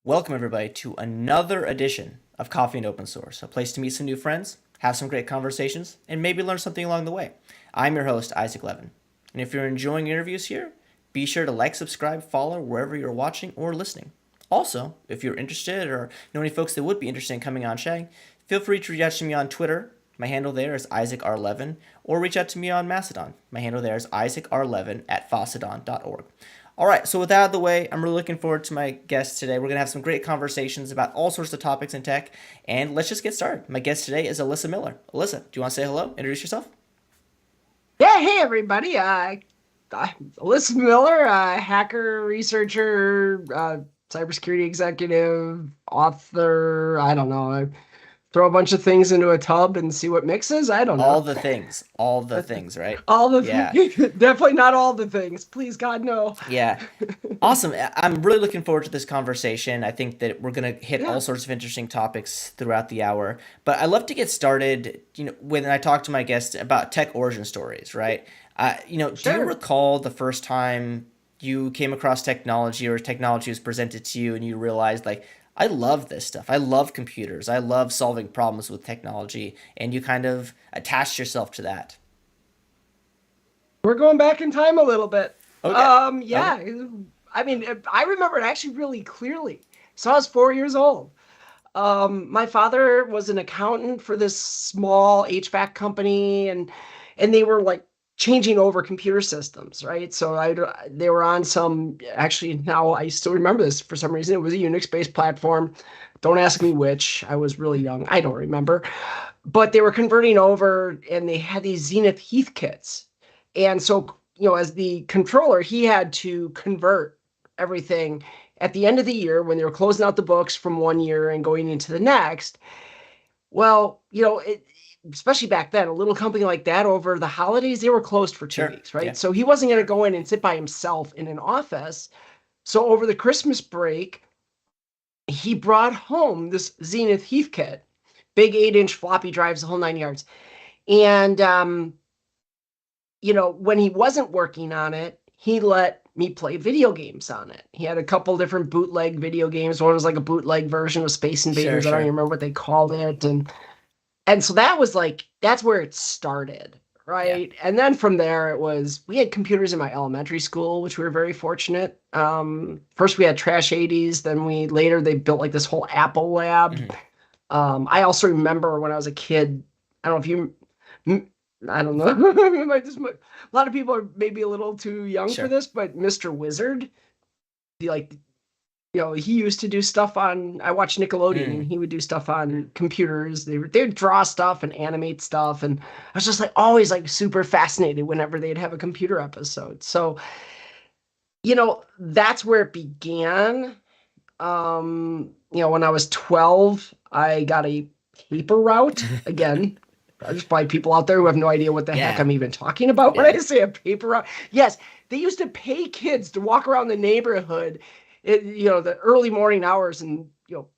Welcome, everybody, to another edition of Coffee and Open Source, a place to meet some new friends, have some great conversations, and maybe learn something along the way. I'm your host, Isaac Levin. And if you're enjoying interviews here, be sure to like, subscribe, follow wherever you're watching or listening. Also, if you're interested or know any folks that would be interested in coming on chatting, feel free to reach out to me on Twitter. My handle there is IsaacR11, or reach out to me on Mastodon. My handle there is IsaacR11 at Fossidon.org. All right, so with that out of the way, I'm really looking forward to my guest today. We're going to have some great conversations about all sorts of topics in tech, and let's just get started. My guest today is Alyssa Miller. Alyssa, do you want to say hello? Introduce yourself? Yeah, hey everybody. I'm Alyssa Miller, hacker, researcher, cybersecurity executive, author. I don't know. I throw a bunch of things into a tub and see what mixes. I don't know. All the things. All the things, right? All the Yeah. things. Definitely not all the things. Please, God, no. Yeah. Awesome. I'm really looking forward to this conversation. I think that we're going to hit all sorts of interesting topics throughout the hour. But I love to get started, when I talk to my guests about tech origin stories, right? Do you recall the first time you came across technology or technology was presented to you and you realized, like, I love this stuff. I love computers. I love solving problems with technology. And you kind of attached yourself to that. We're going back in time a little bit. Okay. Yeah. Okay. I mean, I remember it actually really clearly. So I was 4 years old. My father was an accountant for this small HVAC company, and they were like changing over computer systems, right? So they were on some, actually now I still remember this for some reason. It was a Unix-based platform. Don't ask me which. I was really young. I don't remember. But they were converting over, and they had these Zenith Heath kits. And so, as the controller, he had to convert everything at the end of the year when they were closing out the books from one year and going into the next. Well, especially back then, a little company like that over the holidays, they were closed for 2 weeks, right? Yeah. So he wasn't going to go in and sit by himself in an office. So over the Christmas break, he brought home this Zenith Heath kit, big 8-inch floppy drives, the whole 9 yards. And, when he wasn't working on it, he let me play video games on it. He had a couple different bootleg video games. One was like a bootleg version of Space Invaders. Sure. I don't even remember what they called it. And so that's where it started, right? Yeah. And then from there, we had computers in my elementary school, which we were very fortunate. First we had Trash 80s, then later they built like this whole Apple lab. Mm-hmm. I also remember when I was a kid, I don't know if you, I don't know. A lot of people are maybe a little too young for this, but Mr. Wizard, he used to do stuff on. I watched Nickelodeon, and he would do stuff on computers. They'd draw stuff and animate stuff, and I was just like always like super fascinated whenever they'd have a computer episode. So, that's where it began. When I was 12, I got a paper route again. There's probably people out there who have no idea what the heck I'm even talking about when I say a paper route. Yes, they used to pay kids to walk around the neighborhood, the early morning hours and,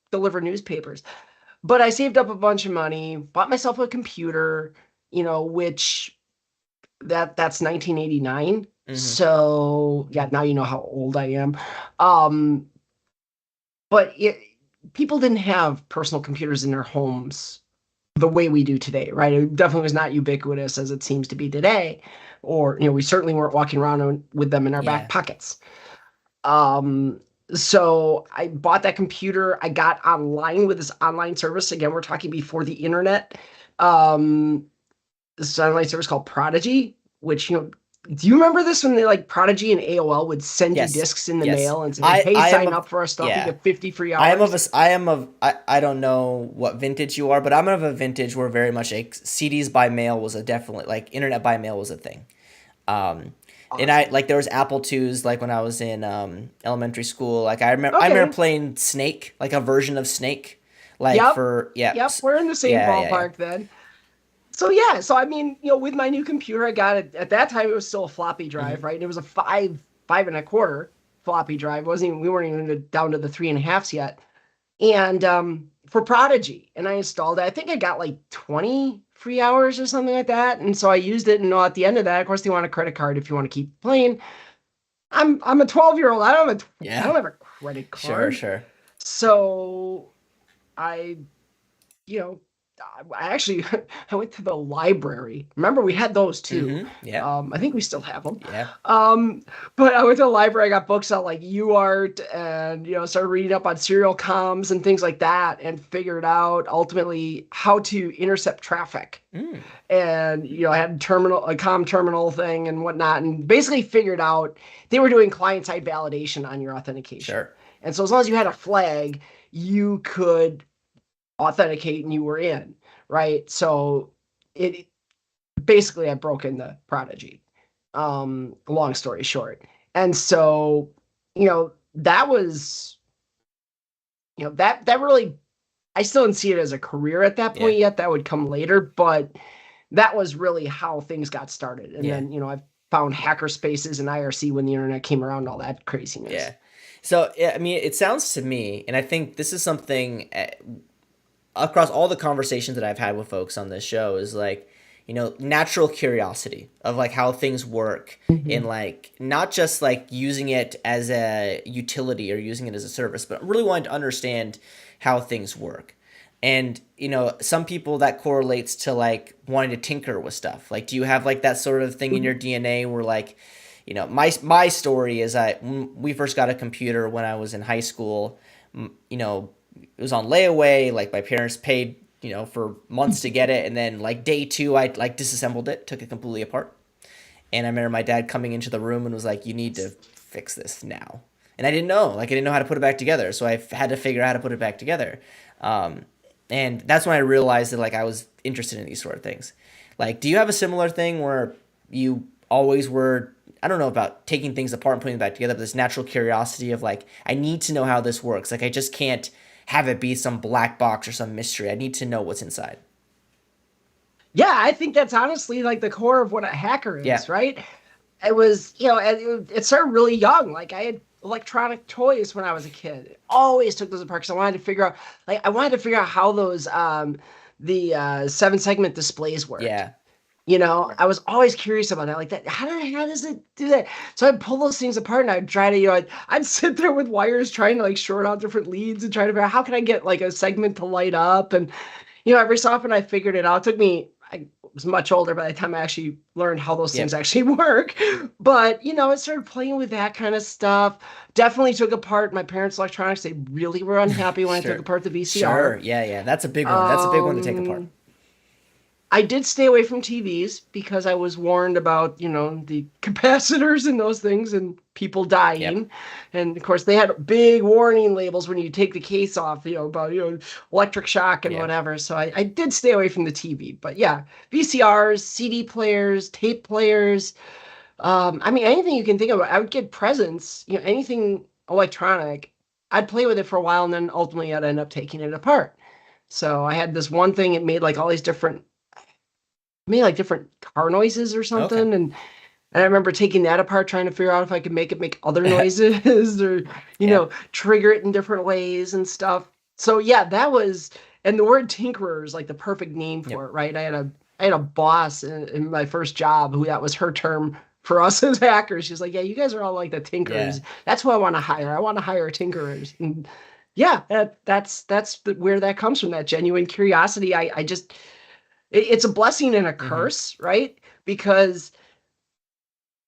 deliver newspapers. But I saved up a bunch of money, bought myself a computer, which that's 1989. Mm-hmm. So yeah, now you know how old I am. But people didn't have personal computers in their homes the way we do today, right? It definitely was not ubiquitous as it seems to be today, or we certainly weren't walking around with them in our back Yeah. pockets. Um, so I bought that computer. I got online with this online service. Again, we're talking before the internet. Um, this online service called Prodigy, which do you remember this when they like Prodigy and AOL would send you Yes. discs in the Yes. mail and say, "Hey, I am sign of up for our stuff. You yeah. get 50 free I am of hours." I don't know what vintage you are, but I'm of a vintage where very much like CDs by mail was a definitely like internet by mail was a thing. Um, and I Awesome. like there was Apple IIs like when I was in elementary school. Like I remember Okay. playing Snake, like a version of Snake, like Yep. for yeah Yep. We're in the same yeah. ballpark then. So yeah, so I mean, with my new computer, I got it at that time. It was still a floppy drive, Hmm. right? And it was a five and a quarter floppy drive. It wasn't even, we weren't even down to the 3.5s yet. And for Prodigy, and I installed it. I think I got like 20 free hours or something like that. And so I used it. And at the end of that, of course, they want a credit card if you want to keep playing. I'm a 12-year-old. I Yeah, don't have a credit sure, card. sure. So I you know, I actually I went to the library. Remember, we had those too. Yeah, I think we still have them. yeah, Um, but I went to the library. I got books on like UART and started reading up on serial comms and things like that, and figured out ultimately how to intercept traffic. mm, And I had a comm terminal thing and whatnot, and basically figured out they were doing client side validation on your authentication. sure. And so as long as you had a flag, you could authenticate and you were in, right? So it basically I broke in the Prodigy. Long story short. And so, that was, that really, I still didn't see it as a career at that Yeah, point yet. That would come later, but that was really how things got started. And yeah, then, I found hacker spaces and IRC when the internet came around, all that craziness. yeah. So yeah, I mean, it sounds to me, and I think this is something across all the conversations that I've had with folks on this show is like, natural curiosity of like how things work in Mhm. like not just like using it as a utility or using it as a service, but really wanting to understand how things work. And some people that correlates to like wanting to tinker with stuff. Like, do you have like that sort of thing in your DNA where like, my story is when we first got a computer when I was in high school. It was on layaway. Like my parents paid, for months to get it, and then like day two, I like disassembled it, took it completely apart, and I remember my dad coming into the room and was like, "You need to fix this now." And I didn't know, like I didn't know how to put it back together, so I had to figure out how to put it back together. Um, and that's when I realized that like I was interested in these sort of things. Like, do you have a similar thing where you always were? I don't know about taking things apart and putting them back together, but this natural curiosity of like, I need to know how this works. Like, I just can't have it be some black box or some mystery. I need to know what's inside. Yeah, I think that's honestly like the core of what a hacker Yeah. is, right? It was, it started really young. Like I had electronic toys when I was a kid. Always took those apart because I wanted to figure out how those the 7 segment displays worked. Yeah. I was always curious about that. Like that, how does it do that? So I'd pull those things apart and I'd try to, I'd sit there with wires trying to like short out different leads and try to figure out how can I get like a segment to light up. And every so often I figured it out. It took me, I was much older by the time I actually learned how those things Yep. actually work. But, I started playing with that kind of stuff. Definitely took apart my parents' electronics. They really were unhappy when I took Sure. apart the Sure. VCR. Yeah, yeah. That's a big one. That's a big one to take apart. Um, I did stay away from TVs because I was warned about, the capacitors and those things and people Yep. dying. And of course, they had big warning labels when you take the case off, about, electric shock and Yeah. whatever. So I did stay away from the TV. But yeah, VCRs, CD players, tape players. I mean, anything you can think of. I would get presents, anything electronic. I'd play with it for a while and then ultimately I'd end up taking it apart. So I had this one thing, it made like all these different car noises or Okay. something. And I remember taking that apart, trying to figure out if I could make it make other noises or, Yep. trigger it in different ways and stuff. So yeah, and the word tinkerer is like the perfect name for Yep. it, right? I had a boss in my first job who that was her term for us as hackers. She's like, yeah, you guys are all like the Yeah. tinkers. That's who I want to hire. I want to hire tinkerers. And Yeah, where that comes from, that genuine curiosity. I just it's a blessing and a Hmm. curse, right? Because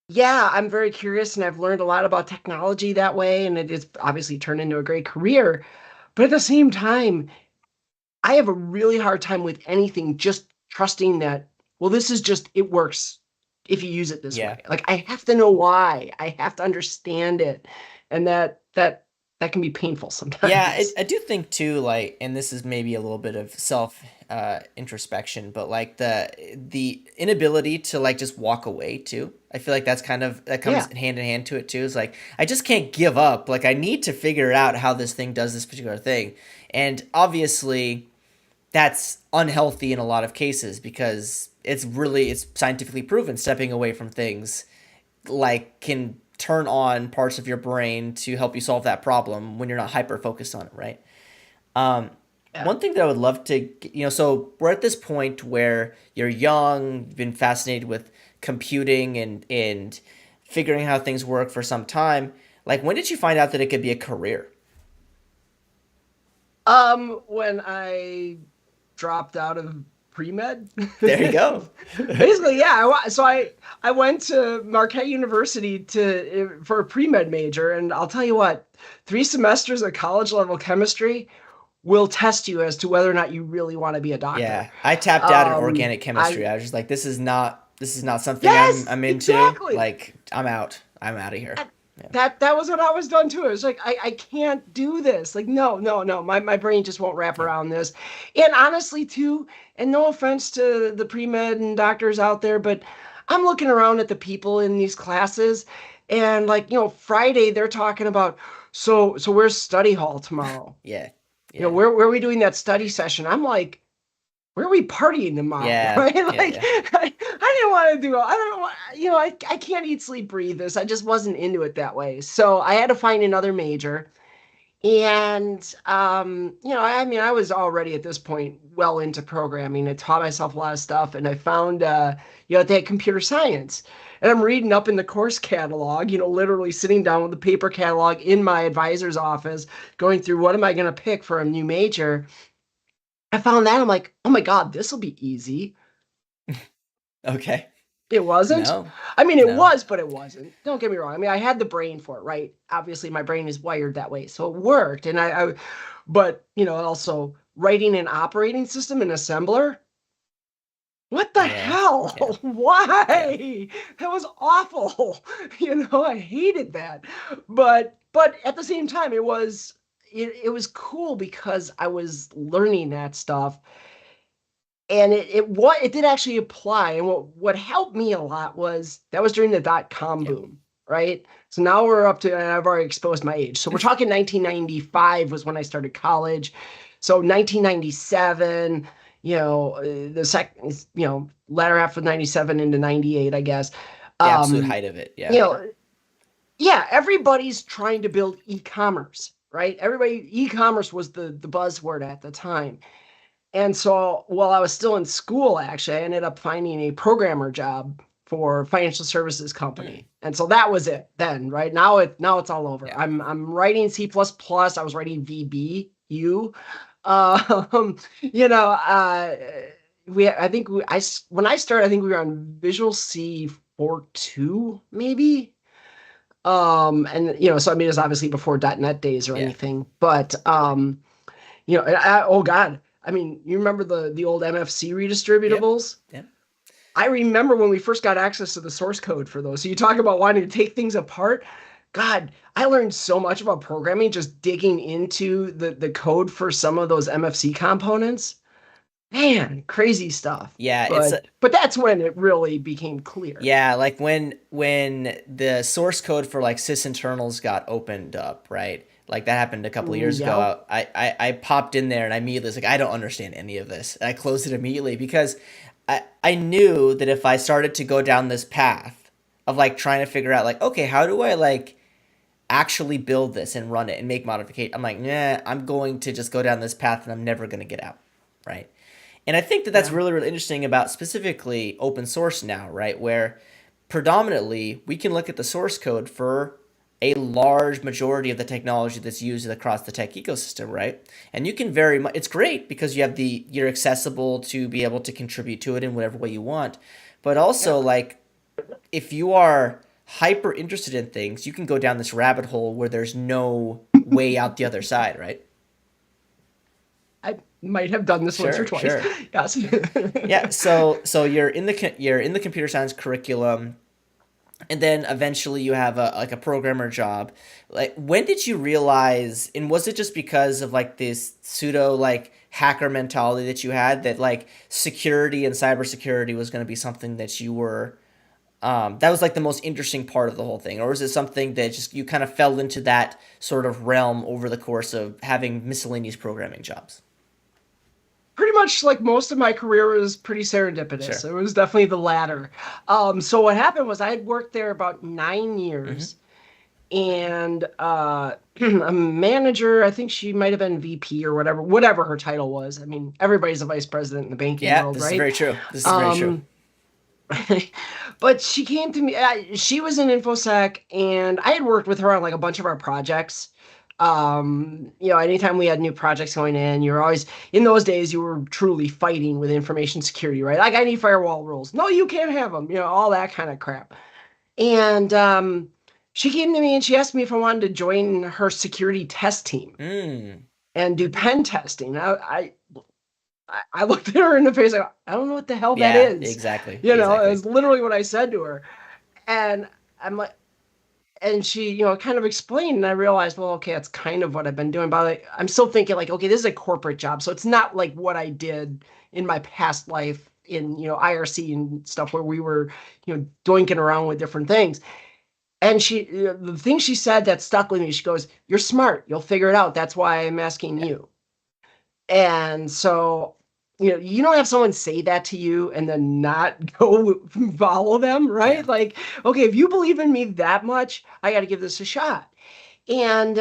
yeah, I'm very curious and I've learned a lot about technology that way, and it is obviously turned into a great career. But at the same time, I have a really hard time with anything just trusting that, well, this is just, it works if you use it this Yeah. way. Like I have to know why. I have to understand it. And that can be painful Yeah, sometimes. I do think too, like, and this is maybe a little bit of self introspection, but like the inability to like just walk away too. I feel like that's kind of that comes Yeah. hand in hand to it too. Is like I just can't give up. Like I need to figure out how this thing does this particular thing, and obviously that's unhealthy in a lot of cases because it's scientifically proven stepping away from things like can turn on parts of your brain to help you solve that problem when you're not hyper focused on it, right? Um, Yeah. One thing that I would love to, so we're at this point where you're young, you've been fascinated with computing and figuring how things work for some time. Like, when did you find out that it could be a career? When I dropped out of pre-med. There you go. Basically, yeah. I went to Marquette University to for a pre-med major, and I'll tell you what, 3 semesters of college level chemistry will test you as to whether or not you really want to be a doctor. Yeah, I tapped out in organic chemistry. I I was just like, this is not something I'm Yes, I'm into. exactly. Like, I'm out. I'm out of here. that Yeah. that was what I was done too. It was like I can't do this. Like no, no, no. My brain just won't wrap Yeah. around this. And honestly too, and no offense to the pre-med and doctors out there, but I'm looking around at the people in these classes and like, Friday they're talking about so where's study hall tomorrow? Yeah. Yeah. Where are we doing that study session? I'm like, where are we partying tomorrow? Yeah. Right? Yeah. Like Yeah. I didn't want to do. I don't want. I can't eat, sleep, breathe this. I just wasn't into it that way. So I had to find another major. And I mean, I was already at this point well into programming. I taught myself a lot of stuff, and I found they had computer science. And I'm reading up in the course catalog, literally sitting down with the paper catalog in my advisor's office, going through what am I going to pick for a new major. I found that I'm like, oh my God, this will be easy. Okay. It wasn't. No. I mean, it No. was, but it wasn't. Don't get me wrong. I mean, I had the brain for it, right? Obviously, my brain is wired that way, so it worked. And but also writing an operating system in assembler. What the Yeah. Yeah. hell? Yeah. Why? That was awful. I hated that. But at the same time, it was cool because I was learning that stuff and it did actually apply. And what helped me a lot was that was during the dot-com Yeah. boom, right? So now we're up to, and I've already exposed my age, so we're talking 1995 was when I started college. So 1997, the second, latter half of 97 into 98, I guess. The absolute um height of it. you Yeah. know yeah, everybody's trying to build e-commerce, right? Everybody, e-commerce was the buzzword at the time. And so while I was still in school, actually, I ended up finding a programmer job for a financial services Hmm. company. And so that was it then, right? Now it's all over. Yeah. I'm writing C++, I was writing VB, Um, you know, uh I think when I started, I think we were on Visual C 4.2 maybe. And so I mean it's obviously before .NET days or Yeah. anything, but oh God. I mean, you remember the old MFC Yep. redistributables? Yep. I remember when we first got access to the source code for those. So you talk about wanting to take things apart. God, I learned so much about programming just digging into the code for some of those MFC components. Man, crazy stuff. Yeah. But that's when it really became clear. Yeah, like when the source code for like sysinternals got opened up, right? Like that happened a couple of years Yep. ago. I popped in there and I immediately was like, I don't understand any of this. And I closed it immediately because I knew that if I started to go down this path of like trying to figure out like, okay, how do I like actually build this and run it and make modification? I'm like, nah, I'm going to just go down this path and I'm never gonna get out, right? And I think that that's Yeah. really, really interesting about specifically open source now, right? Where predominantly we can look at the source code for a large majority of the technology that's used across the tech ecosystem, right? And you can very much, it's great because you're accessible to be able to contribute to it in whatever way you want. But Yeah. also, like, if you are hyper interested in things, you can go down this rabbit hole where there's no way out the other side, right? I might have done this once or Sure, twice. sure. Yes. Yeah, so you're in the computer science curriculum, and then eventually you have a like a programmer job. Like, when did you realize, and was it just because of like this pseudo like hacker mentality that you had, that like security and cybersecurity was going to be something that you were that was like the most interesting part of the whole thing, or was it something that just you kind of fell into that sort of realm over the course of having miscellaneous programming jobs? Pretty much like most of my career was pretty serendipitous. Sure. It was definitely the latter. So what happened was I had worked there about 9 Mm-hmm. years, and a manager, I think she might have been VP or whatever her title was. I mean, everybody's a vice president in the banking Yeah, world, this is right? very true. This is very true. Um, but she came to me. She was in infosec, and I had worked with her on like a bunch of our projects. Anytime we had new projects going in, you're always in those days you were truly fighting with information security, right? Like I need firewall rules. No, you can't have them. All that kind of crap. And she came to me and she asked me if I wanted to join her security test team Mm. and do pen testing. I looked at her in the face. I don't know what the hell that Yeah, is. exactly. It Exactly. was literally what I said to her. And I'm like, and she, kind of explained, and I realized, well, okay, that's kind of what I've been doing. But I'm still thinking, like, okay, this is a corporate job, so it's not like what I did in my past life in, IRC and stuff where we were, doinking around with different things. And the thing she said that stuck with me, she goes, "You're smart. You'll figure it out. That's why I'm asking Yeah. you." And so, you don't have someone say that to you and then not go follow them, Yeah. right? Like, okay, if you believe in me that much, I got to give this a shot. And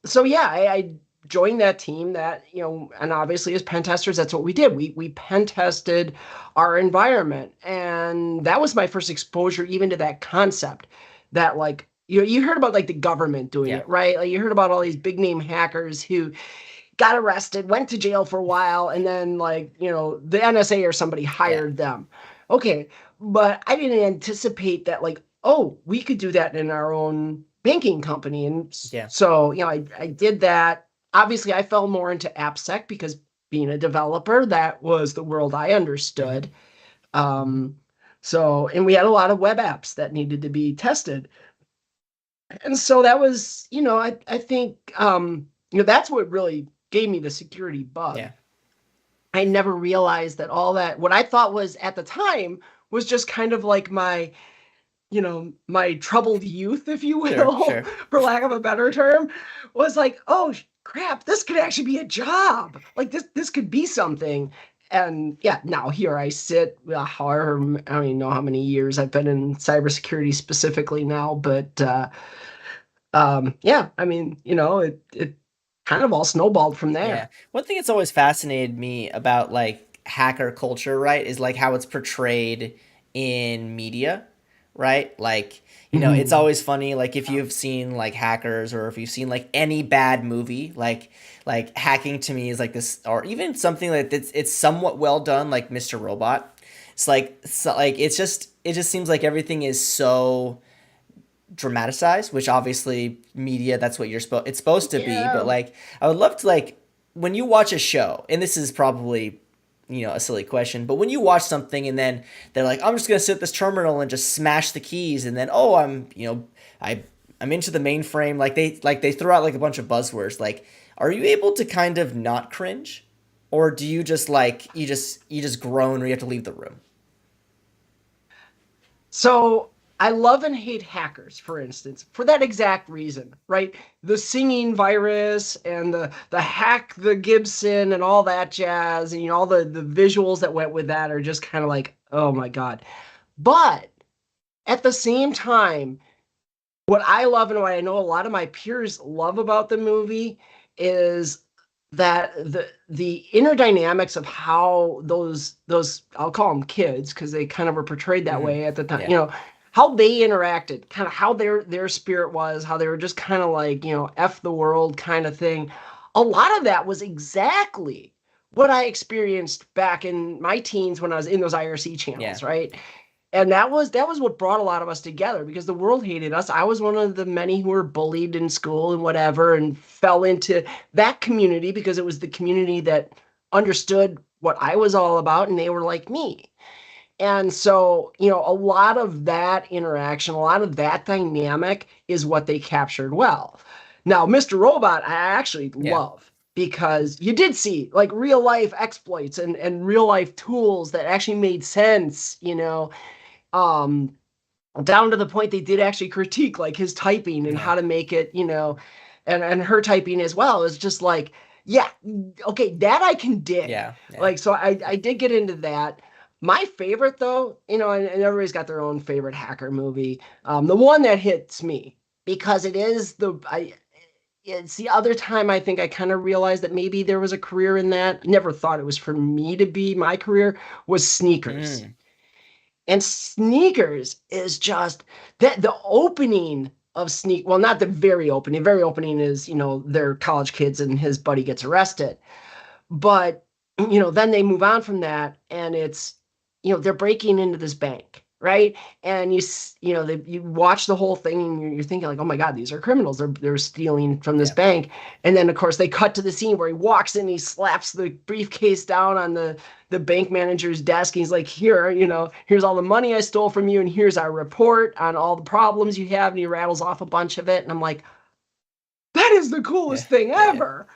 so, yeah, I joined that team that, and obviously as pen testers, that's what we did. We pen tested our environment. And that was my first exposure even to that concept that, like, you heard about like the government doing Yeah. it, right? Like you heard about all these big name hackers who got arrested, went to jail for a while, and then like, the NSA or somebody Yeah. hired them. Okay, but I didn't anticipate that like, oh, we could do that in our own banking company. And Yeah. so, I did that. Obviously, I fell more into AppSec because being a developer, that was the world I Mm-hmm. understood. Um, and we had a lot of web apps that needed to be tested. And so that was, I think, that's what really gave me the security bug. Yeah. I never realized that all that, what I thought was at the time, was just kind of like my troubled youth, if you Sure. will, Sure. for lack of a better term, was like, oh crap, this could actually be a job. Like this could be something. And yeah, now here I sit, however, I don't even know how many years I've been in cybersecurity specifically now, but yeah, I mean, it kind of all snowballed from Yeah. there. One thing that's always fascinated me about like hacker culture, right, is like how it's portrayed in media, right? Like, it's Mhm. always funny like if you've seen like hackers, or if you've seen like any bad movie, like hacking to me is like this, or even something like it's somewhat well done, like Mr. Robot. It's like, it just seems like everything is so dramatized, which obviously media, that's what it's supposed to be. But Yeah. like, I would love to, like, when you watch a show, and this is probably a silly question, but when you watch something and then they're like, I'm just gonna sit at this terminal and just smash the keys, and then, oh, I'm into the mainframe, like they throw out like a bunch of buzzwords, like, are you able to kind of not cringe, or do you just like you just groan, or you have to leave the room? So I love and hate hackers, for instance, for that exact reason, right? The singing virus and the hack the Gibson and all that jazz, and all the visuals that went with that are just kind of like, oh my God. But at the same time, what I love and what I know a lot of my peers love about the movie is that the inner dynamics of how those I'll call them kids because they kind of were portrayed that Mm-hmm. way at the time, Yeah. how they interacted, kind of how their spirit was, how they were just kind of like, F the world kind of thing. A lot of that was exactly what I experienced back in my teens when I was in those IRC Yeah. channels, right? And that was what brought a lot of us together, because the world hated us. I was one of the many who were bullied in school and whatever, and fell into that community because it was the community that understood what I was all about, and they were like me. And so, a lot of that interaction, a lot of that dynamic is what they captured well. Now, Mr. Robot, I actually Yeah. love, because you did see like real life exploits and real life tools that actually made sense, um, down to the point they did actually critique like his typing and Yeah. how to make it, and her typing as well. Is just like, yeah, okay, that I can dig. Yeah. Yeah. Like, so I did get into that. My favorite though, and everybody's got their own favorite hacker movie. The one that hits me, because it's the other time I think I kind of realized that maybe there was a career in that. Never thought it was for me to be my career, was Sneakers. Mm. And Sneakers is just that the opening of well, not the very opening. Very opening is, they're college kids and his buddy gets arrested. But, then they move on from that, and it's, they're breaking into this bank, right? And you watch the whole thing, and you're thinking like, oh my God, these are criminals. They're stealing from this Yeah. bank. And then of course they cut to the scene where he walks in, he slaps the briefcase down on the bank manager's desk. He's like, here, here's all the money I stole from you, and here's our report on all the problems you have. And he rattles off a bunch of it. And I'm like, that is the Yeah. coolest thing Yeah. ever.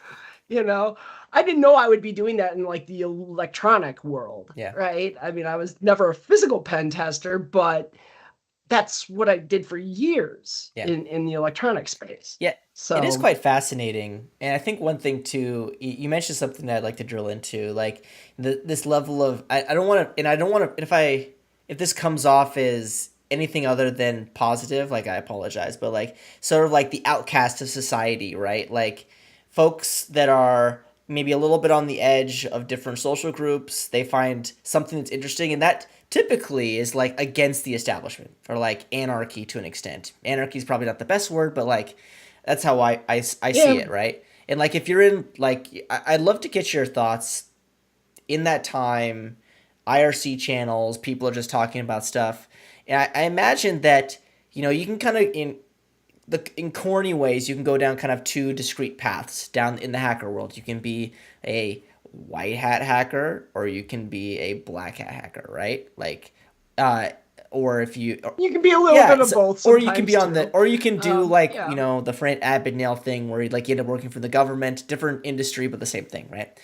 you know I didn't know I would be doing that in like the electronic world, Yeah. right? I mean, I was never a physical pen tester, but that's what I did for years Yeah. in the electronic space. Yeah, it is So quite fascinating, and I think one thing too, you mentioned something that I'd like to drill into, like this level of I don't want to, and I don't want to, if this comes off as anything other than positive, like I apologize, but like sort of like the outcast of society, right? Like folks that are maybe a little bit on the edge of different social groups, they find something that's interesting, and that typically is like against the establishment or like anarchy to an extent. Anarchy is probably not the best word, but like that's how I see yeah. it, right? And like if you're in like I'd love to get your thoughts in that time, IRC channels, people are just talking about stuff. And I imagine that, you can kind of in corny ways, you can go down kind of two discrete paths down in the hacker world. You can be a white hat hacker, or you can be a black hat hacker, right? Like, uh, or if you, or, You can be a little yeah, bit of both or you can be sometimes on the, too. or you can do like Yeah. the Frank Abagnale thing where you end up working for the government, different industry, but the same thing, right?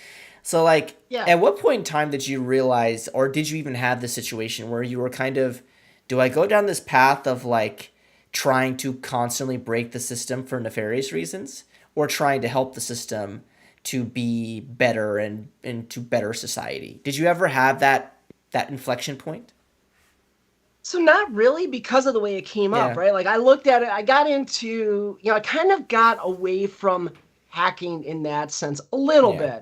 So like, Yeah. at what point in time did you realize, or did you even have this situation where you were kind of, do I go down this path of like trying to constantly break the system for nefarious reasons, or trying to help the system to be better and to better society? Did you ever have that inflection point? So not really, because of the way it came up, Yeah. right? Like I looked at it, I got into, I kind of got away from hacking in that sense a little Yeah.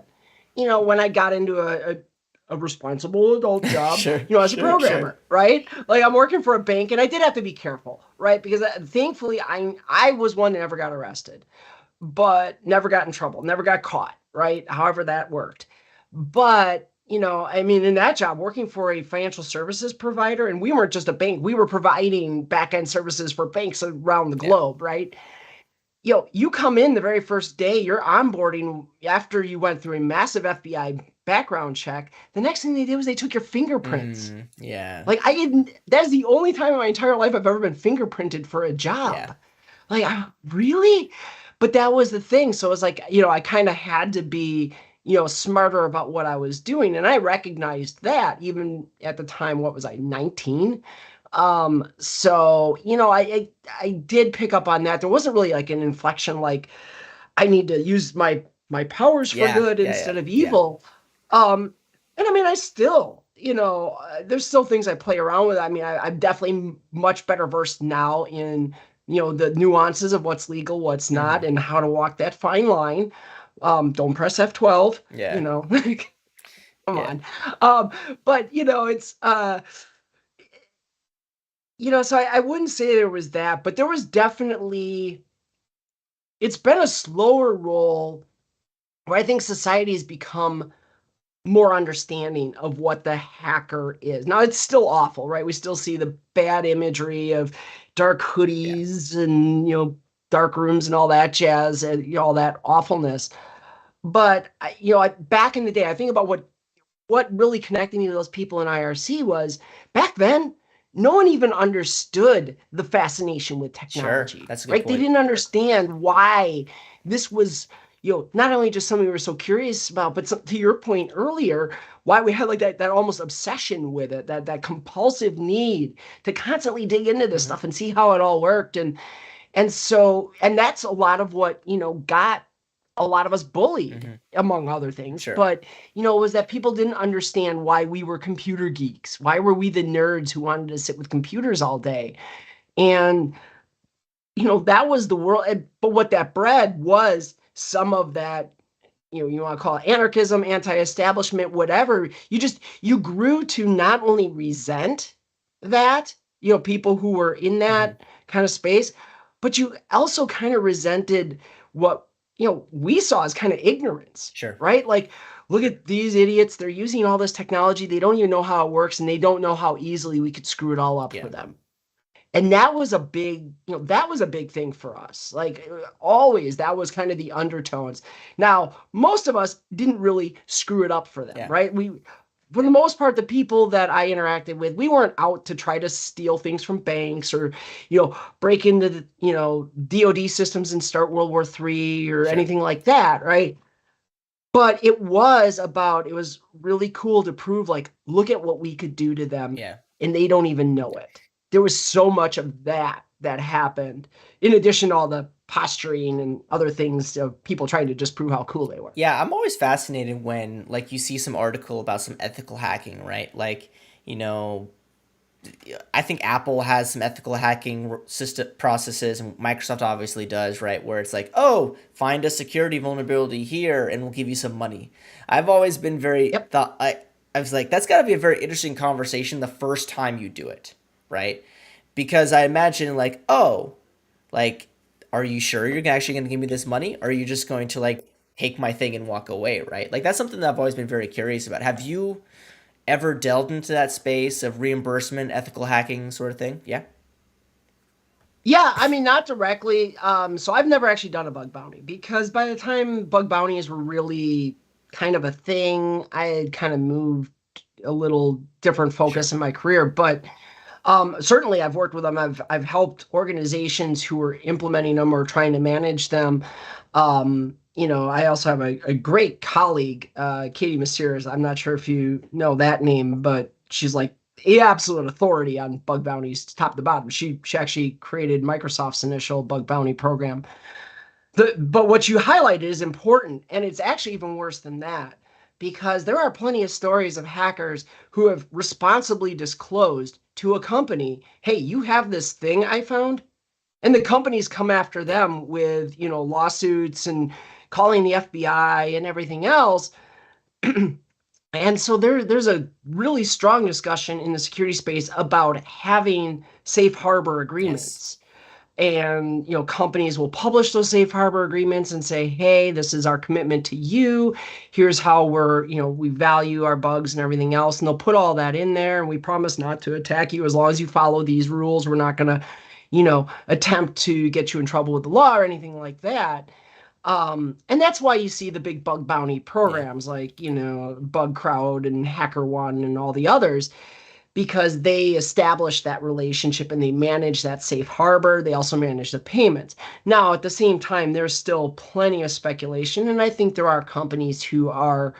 bit. When I got into a responsible adult job, Sure. as a Sure. Sure. programmer, right? Like I'm working for a bank, and I did have to be careful, right? Because thankfully I was one that never got arrested, but never got in trouble, never got caught, right? However that worked. But, I mean, in that job, working for a financial services provider, and we weren't just a bank, we were providing back end services for banks around the Yeah. globe, right? You come in the very first day, you're onboarding after you went through a massive FBI background check. The next thing they did was they took your fingerprints. Yeah. Like, that's the only time in my entire life I've ever been fingerprinted for a Yeah. job. Like, really? But that was the thing. So it was like, I kind of had to be, smarter about what I was doing. And I recognized that even at the time. What was I, 19? So, I did pick up on that. There wasn't really like an inflection, like I need to use my powers for Yeah. good Yeah. Yeah. instead of Yeah. evil. And I mean, I still, there's still things I play around with. I mean, I'm definitely much better versed now in, the nuances of what's legal, what's not, and how to walk that fine line. Don't press F12, Yeah. come Yeah. on. But it's, So I wouldn't say there was that, but there was definitely, it's been a slower roll where I think society has become more understanding of what the hacker is. Now it's still awful, right? We still see the bad imagery of dark Yeah, hoodies and, dark rooms and all that jazz and, all that awfulness. But back in the day, I think about what really connected me to those people in IRC was back then, no one even understood the fascination with sure. technology, That's a good right? They point. didn't understand why this was, not only just something we were so curious about, but to your point earlier, why we had like that almost obsession with it, that compulsive need to constantly dig into this Hmm. stuff and see how it all worked. And that's a lot of what, got a lot of us bullied, Hmm. among other things. Sure. But, was that people didn't understand why we were computer geeks. Why were we the nerds who wanted to sit with computers all day? And, that was the world. But what that bred was some of that, you want to call it anarchism, anti-establishment, whatever. You grew to not only resent that, people who were in Hmm. that kind of space, but you also kind of resented what, we saw as kind of ignorance, Sure. right? Like, look at these idiots. They're using all this technology. They don't even know how it works, and they don't know how easily we could screw it all up Yeah. for them. And that was a big, that was a big thing for us. Like, always, that was kind of the undertones. Now, most of us didn't really screw it up for them, Yeah. right? For the most part, the people that I interacted with, we weren't out to try to steal things from banks or, break into the, DoD systems and start World War III or Sure. anything like that, right? But it was really cool to prove, like, look at what we could do to them, Yeah. and they don't even know it. There was so much of that happened, in addition to all the posturing and other things of people trying to just prove how cool they were. Yeah, I'm always fascinated when like you see some article about some ethical hacking, right? Like, you know, I think Apple has some ethical hacking system processes, and Microsoft obviously does, right? Where it's like, oh, find a security vulnerability here, and we'll give you some money. I've always been very Yep. thought. I was like, that's got to be a very interesting conversation the first time you do it, right? Because I imagine like, oh, like, are you sure you're actually going to give me this money? Or are you just going to like take my thing and walk away, right? Like that's something that I've always been very curious about. Have you ever delved into that space of reimbursement, ethical hacking sort of thing? Yeah. Yeah, I mean, not directly. So I've never actually done a bug bounty because by the time bug bounties were really kind of a thing, I had kind of moved a little different Sure. focus in my career. But certainly, I've worked with them. I've helped organizations who are implementing them or trying to manage them. I also have a great colleague, Katie Masiras. I'm not sure if you know that name, but she's like the absolute authority on bug bounties, top to bottom. She actually created Microsoft's initial bug bounty program. But what you highlighted is important, and it's actually even worse than that because there are plenty of stories of hackers who have responsibly disclosed to a company, "Hey, you have this thing I found," and the companies come after Yeah. them with lawsuits and calling the FBI and everything else. And so there's a really strong discussion in the security space about having safe harbor Yes. agreements, and companies will publish those safe harbor agreements and say, hey, this is our commitment to you, here's how we value our bugs and everything else, and they'll put all that in there, and we promise not to attack you as long as you follow these rules. We're not going to attempt to get you in trouble with the law or anything like that. And that's why you see the big bug bounty Yeah. programs like Bug Crowd and Hacker One and all the others, because they establish that relationship and they manage that safe harbor. They also manage the payments. Now, at the same time, there's still plenty of speculation, and I think there are companies who are,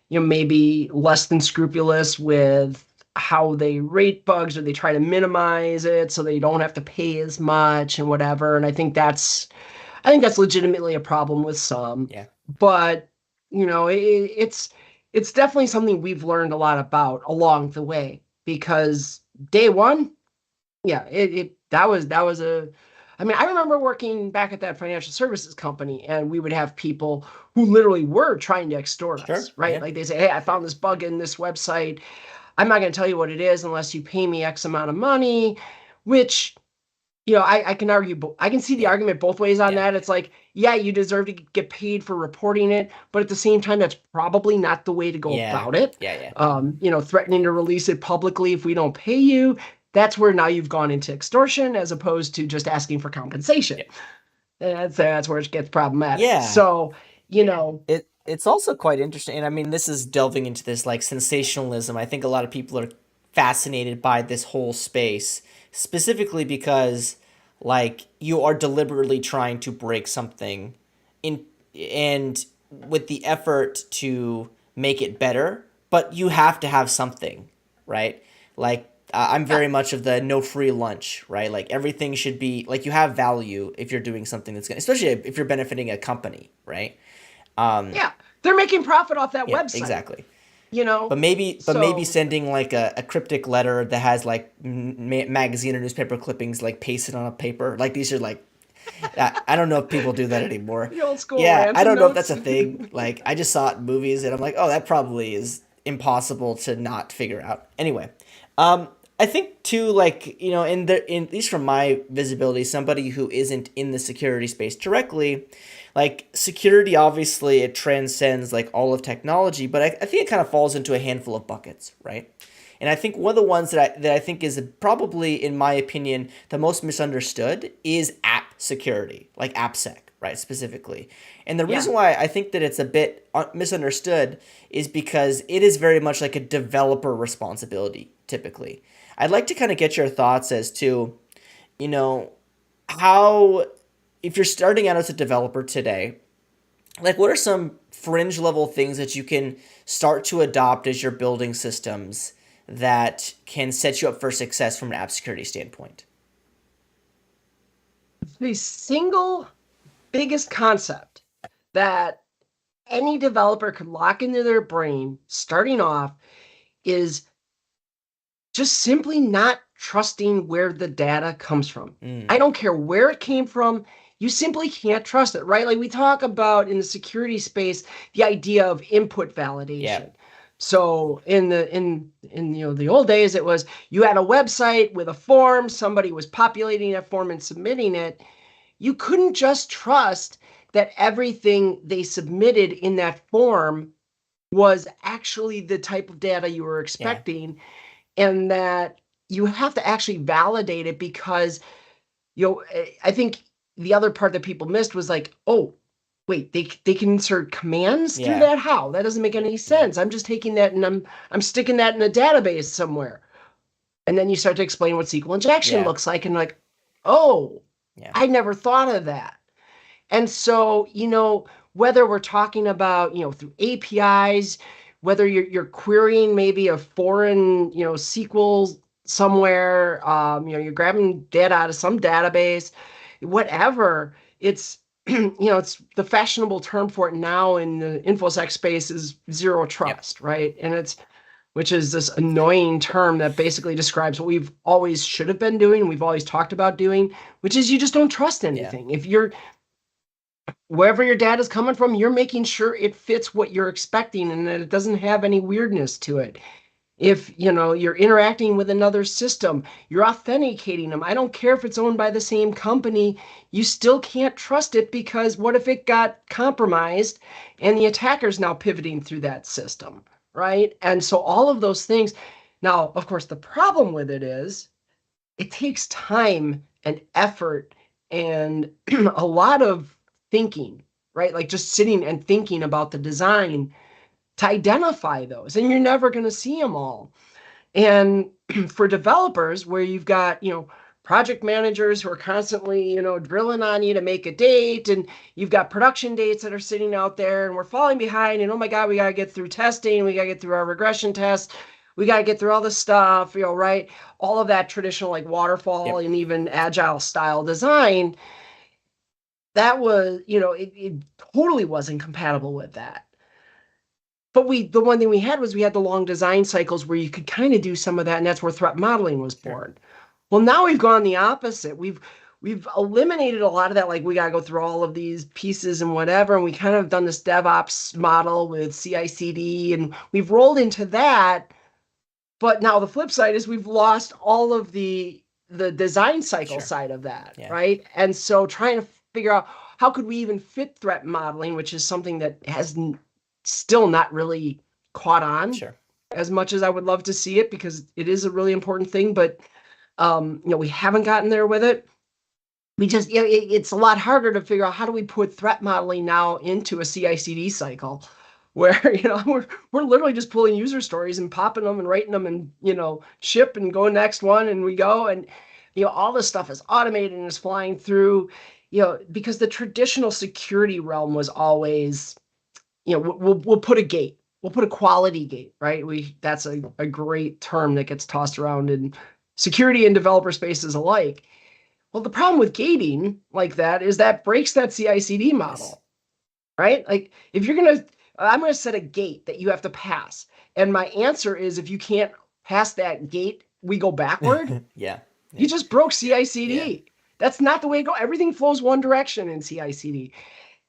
maybe less than scrupulous with how they rate bugs, or they try to minimize it so they don't have to pay as much and whatever. And I think that's legitimately a problem with some, Yeah. but it's definitely something we've learned a lot about along the way, because day one, yeah, that was a. I mean, I remember working back at that financial services company, and we would have people who literally were trying to extort Sure. us, right? Yeah. Like they say, "Hey, I found this bug in this website. I'm not going to tell you what it is unless you pay me X amount of money." which, I can argue, I can see the Yeah. argument both ways on Yeah. that. It's like, yeah, you deserve to get paid for reporting it, but at the same time, that's probably not the way to go Yeah. about it. Yeah. Yeah. Threatening to release it publicly if we don't pay you, that's where now you've gone into extortion as opposed to just asking for compensation. Yeah. That's where it gets problematic. Yeah. So, It's also quite interesting, and I mean, this is delving into this like sensationalism. I think a lot of people are fascinated by this whole space, specifically because like you are deliberately trying to break something in and with the effort to make it better, but you have to have something, right? Like I'm yeah, very much of the no free lunch, right? Like everything should be like you have value if you're doing something that's going to, especially if you're benefiting a company, right? yeah, they're making profit off that Yeah, website, exactly. you know? But maybe So, sending like a cryptic letter that has like magazine or newspaper clippings like pasted on a paper. Like these are like I don't know if people do that anymore. the old school Yeah, I ransom don't know if that's notes. a thing. Like I just saw it in movies and I'm like, oh, that probably is impossible to not figure out. Anyway, I think too, like in at least from my visibility, somebody who isn't in the security space directly, like security, obviously it transcends like all of technology, but I think it kind of falls into a handful of buckets, right? And I think one of the ones that I think is probably, in my opinion, the most misunderstood is app security, like AppSec, right, specifically. And the Yeah. reason why I think that it's a bit misunderstood is because it is very much like a developer responsibility, typically. I'd like to kind of get your thoughts as to, you know, how, if you're starting out as a developer today, like what are some fringe level things that you can start to adopt as you're building systems that can set you up for success from an app security standpoint? The single biggest concept that any developer could lock into their brain starting off is just simply not trusting where the data comes from. Mm, I don't care where it came from. You simply can't trust it, right? Like we talk about in the security space, the idea of input yeah, validation. So in the old days, it was you had a website with a form, somebody was populating that form and submitting it. You couldn't just trust that everything they submitted in that form was actually the type of data you were yeah, expecting, and that you have to actually validate it because I think the other part that people missed was like, oh, wait, they can insert commands through yeah, that? How? That doesn't make any yeah, sense. I'm just taking that and I'm sticking that in a database somewhere. And then you start to explain what SQL injection yeah, looks like, and like, oh, yeah, I never thought of that. And so, whether we're talking about, through APIs, whether you're querying maybe a foreign, SQL somewhere, you're grabbing data out of some database, whatever, it's, it's the fashionable term for it now in the InfoSec space is zero yep, trust, right? And which is this annoying term that basically describes what we've always should have been doing, we've always talked about doing, which is you just don't trust yeah, anything. If you're wherever your data is coming from, you're making sure it fits what you're expecting and that it doesn't have any weirdness to it. If you're interacting with another system, you're authenticating them. I don't care if it's owned by the same company, you still can't trust it because what if it got compromised and the attacker's now pivoting through that system, right? And so all of those things. Now, of course, the problem with it is it takes time and effort and a lot of thinking, right? Like just sitting and thinking about the design to identify those, and you're never going to see them all. And for developers, where you've got, project managers who are constantly, drilling on you to make a date, and you've got production dates that are sitting out there, and we're falling behind, and oh my God, we got to get through testing, we got to get through our regression tests, we got to get through all this stuff, right? All of that traditional like waterfall yep, and even agile style design, that was, it totally wasn't compatible with that. But the one thing we had was we had the long design cycles where you could kind of do some of that, and that's where threat modeling was sure, born. Well, now we've gone the opposite. We've eliminated a lot of that. Like we got to go through all of these pieces and whatever, and we kind of done this DevOps model with CI/CD, and we've rolled into that. But now the flip side is we've lost all of the the design cycle Sure. side of that, Yeah. right? And so trying to figure out how could we even fit threat modeling, which is something that has still not really caught on Sure. as much as I would love to see it, because it is a really important thing, but we haven't gotten there with it. We just, it's a lot harder to figure out how do we put threat modeling now into a CI/CD cycle where, we're literally just pulling user stories and popping them and writing them and, ship and go next one and we go. And, all this stuff is automated and is flying through, because the traditional security realm was always, we'll put a gate. We'll put a quality gate, right? That's a great term that gets tossed around in security and developer spaces alike. Well, the problem with gating like that is that breaks that CI/CD model, Yes. right? Like if I'm going to set a gate that you have to pass. And my answer is if you can't pass that gate, we go backward. Yeah. You Yeah. just broke Yeah. CI/CD. That's not the way to go. Everything flows one direction in CI/CD.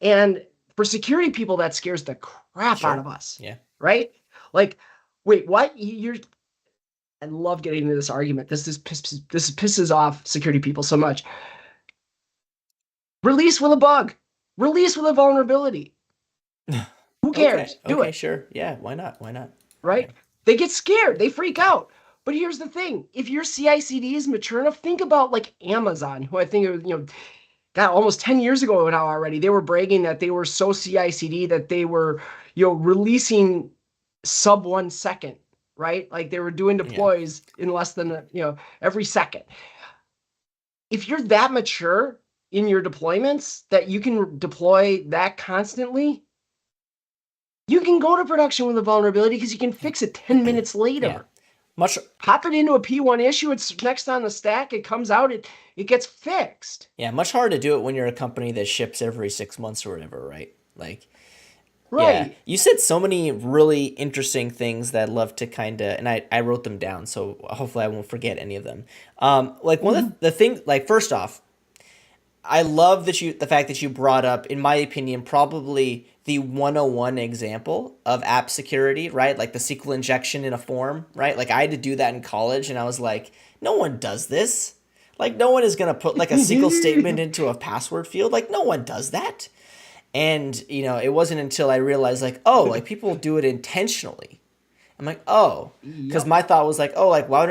And for security people, that scares the crap out Sure. of us, Yeah. right? Like, wait, what? I love getting into this argument. This pisses off security people so much. Release with a bug. Release with a vulnerability. Who Okay. cares? Do Okay. it, Sure. Yeah. Why not? Why not? Yeah. right? They get scared. They freak out. But here's the thing. If your CI/CD is mature enough, think about like Amazon, who I think, got almost 10 years ago now already. They were bragging that they were so CI/CD that they were, releasing sub 1 second, right? Like they were doing Yeah. deploys in less than, every second. If you're that mature in your deployments that you can deploy that constantly, you can go to production with a vulnerability because you can fix it 10 minutes Yeah. later. Much. Pop it into a P1 issue, it's next on the stack, it comes out, it gets fixed. Yeah. Much harder to do it when you're a company that ships every 6 months or whatever, right? Like. Yeah, Right. you said so many really interesting things that I'd love to kind of, and I wrote them down, so hopefully I won't forget any of them. Like one of the things, like first off, I love the fact that you brought up, in my opinion, probably the 101 example of app security, right? Like the SQL injection in a form, right? Like I had to do that in college, and I was like, no one does this. Like no one is gonna put like a SQL statement into a password field. Like no one does that. And, it wasn't until I realized, like, oh, like, people do it intentionally. I'm like, oh. Because Yep. my thought was, like, oh, like, why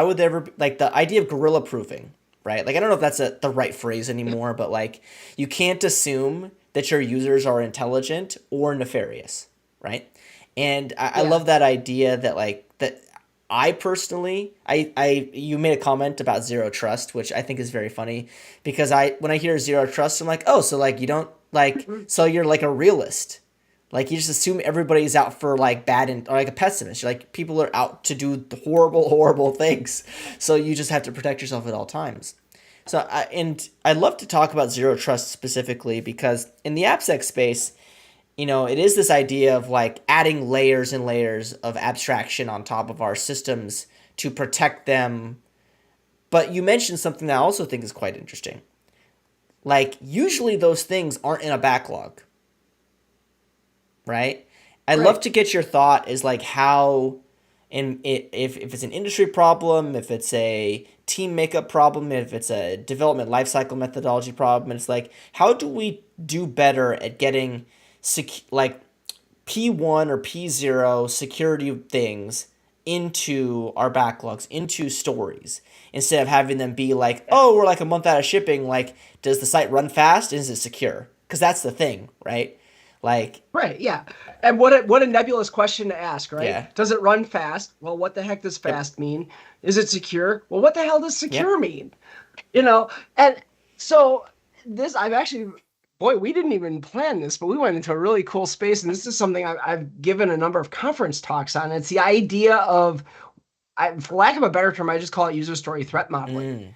would there ever be, like, the idea of gorilla proofing, right? Like, I don't know if that's the right phrase anymore, but, like, you can't assume that your users are intelligent or nefarious, right? And I Yeah. love that idea that, like, that I personally, you made a comment about zero trust, which I think is very funny because when I hear zero trust, I'm like, oh, so like you don't like, so you're like a realist, like you just assume everybody's out for like bad and or like a pessimist. You're like people are out to do horrible, horrible things, so you just have to protect yourself at all times. So I'd love to talk about zero trust specifically because in the AppSec space, it is this idea of like adding layers and layers of abstraction on top of our systems to protect them. But you mentioned something that I also think is quite interesting. Like, usually those things aren't in a backlog, right? I'd love Right. to get your thought is like how, and if it's an industry problem, if it's a team makeup problem, if it's a development lifecycle methodology problem, it's like, how do we do better at getting like P1 or P0 security things into our backlogs, into stories, instead of having them be like, oh, we're like a month out of shipping. Like, does the site run fast? Is it secure? Because that's the thing, right? Like, Right. Yeah. And what a nebulous question to ask, right? yeah. Does it run fast? Well, what the heck does Yep. fast mean? Is it secure? Well, what the hell does secure Yep. mean? You know, and so this I've actually, boy, we didn't even plan this, but we went into a really cool space, and this is something I've given a number of conference talks on. It's the idea of, for lack of a better term, I just call it user story threat modeling. Mm.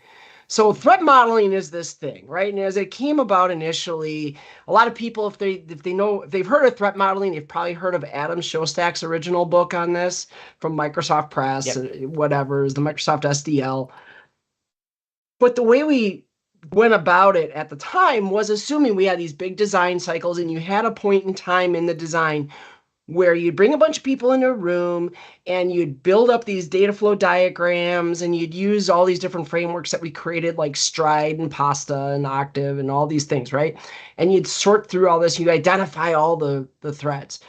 So threat modeling is this thing, right? And as it came about initially, a lot of people, if they've heard of threat modeling, they've probably heard of Adam Shostak's original book on this from Microsoft Press, Yep. whatever, is the Microsoft SDL. But the way we went about it at the time was assuming we had these big design cycles and you had a point in time in the design where you'd bring a bunch of people into a room and you'd build up these data flow diagrams and you'd use all these different frameworks that we created, like Stride and Pasta and Octave and all these things, right? And you'd sort through all this, you identify all the threats.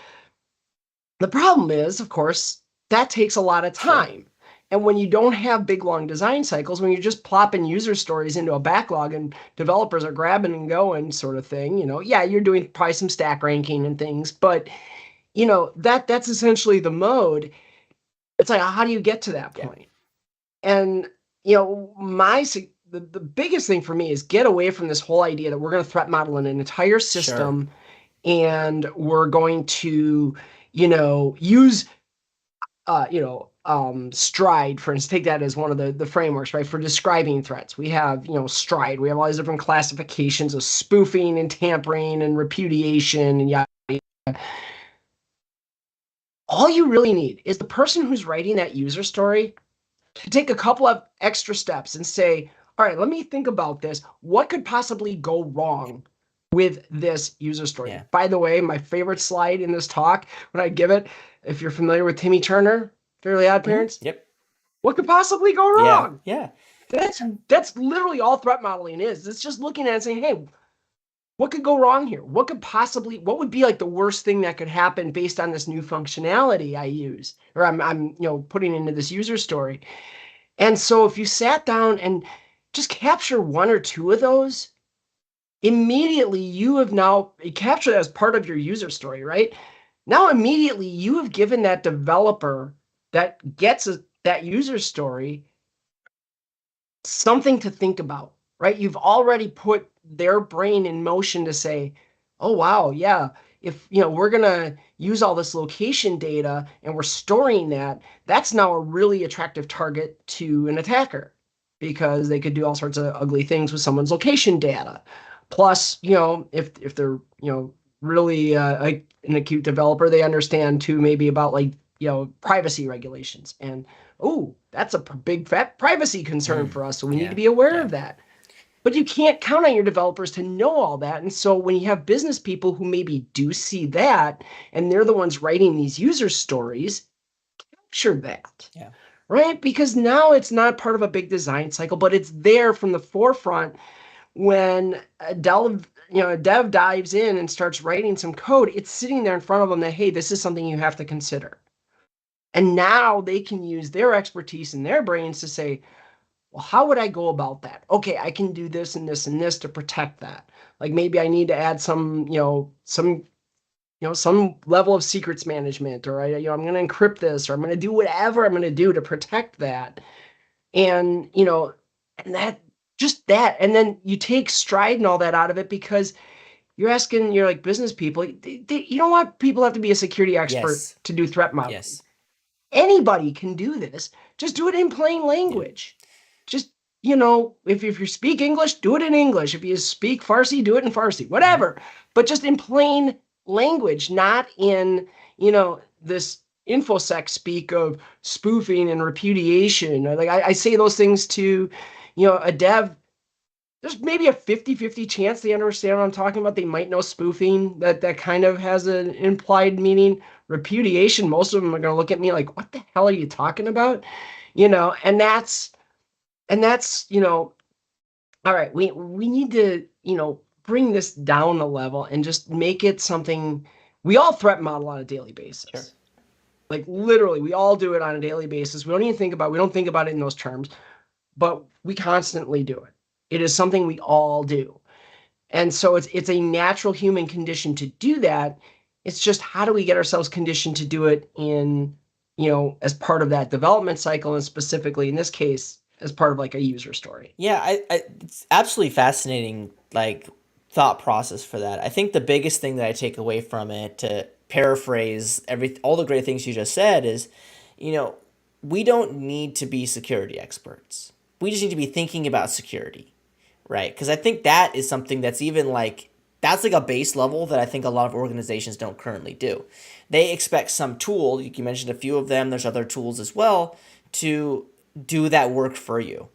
The problem is, of course, that takes a lot of Sure. time. And when you don't have big, long design cycles, when you're just plopping user stories into a backlog and developers are grabbing and going sort of thing, yeah, you're doing probably some stack ranking and things, but that's essentially the mode. It's like, how do you get to that Yeah. point? And, the biggest thing for me is get away from this whole idea that we're going to threat model an entire Sure. system and we're going to, use Stride, for instance, take that as one of the frameworks, right? For describing threats. We have, Stride. We have all these different classifications of spoofing and tampering and repudiation and yada. All you really need is the person who's writing that user story to take a couple of extra steps and say, all right, let me think about this. What could possibly go wrong with this user story? Yeah. By the way, my favorite slide in this talk, when I give it, if you're familiar with Timmy Turner, Fairly Odd Parents, Yep. what could possibly go Yeah. wrong? Yeah. That's literally all threat modeling is. It's just looking at it and saying, hey, what could go wrong here? What would be like the worst thing that could happen based on this new functionality I use, or I'm putting into this user story? And so if you sat down and just capture one or two of those, immediately you have now captured that as part of your user story, right? Now immediately you have given that developer that gets that user story something to think about, right? You've already put their brain in motion to say, oh, wow, yeah, if we're going to use all this location data and we're storing that, that's now a really attractive target to an attacker because they could do all sorts of ugly things with someone's location data. Plus, if they're, really an acute developer, they understand too maybe about like, privacy regulations. And oh, that's a big fat privacy concern for us. So we need to Yeah. be aware Yeah. of that. But you can't count on your developers to know all that. And so when you have business people who maybe do see that, and they're the ones writing these user stories, capture that, Yeah. right? Because now it's not part of a big design cycle, but it's there from the forefront when a dev dives in and starts writing some code. It's sitting there in front of them that, hey, this is something you have to consider. And now they can use their expertise in their brains to say, well, how would I go about that? Okay, I can do this and this and this to protect that. Like maybe I need to add some level of secrets management, or I'm going to encrypt this, or I'm going to do whatever I'm going to do to protect that. And, and and then you take Stride and all that out of it because you're asking your like business people, you don't want people have to be a security expert Yes. to do threat modeling. Yes. Anybody can do this. Just do it in plain Yeah. language. Just, if you speak English, do it in English. If you speak Farsi, do it in Farsi, whatever. But just in plain language, not in, this infosec speak of spoofing and repudiation. Like I say those things to, a dev. There's maybe a 50-50 chance they understand what I'm talking about. They might know spoofing, that kind of has an implied meaning. Repudiation, most of them are going to look at me like, what the hell are you talking about? And that's, all right, we need to, bring this down a level and just make it something we all threat model on a daily Sure. basis. Like literally, we all do it on a daily basis. We don't think about it in those terms, but we constantly do it. It is something we all do. And so it's a natural human condition to do that. It's just how do we get ourselves conditioned to do it in, as part of that development cycle, and specifically in this case, as part of like a user story. Yeah, it's absolutely fascinating, like thought process for that. I think the biggest thing that I take away from it, to paraphrase all the great things you just said, is, you know, we don't need to be security experts. We just need to be thinking about security, right? Because I think that is something that's even like that's like a base level that I think a lot of organizations don't currently do. They expect some tool. You mentioned a few of them. There's other tools as well to do that work for you,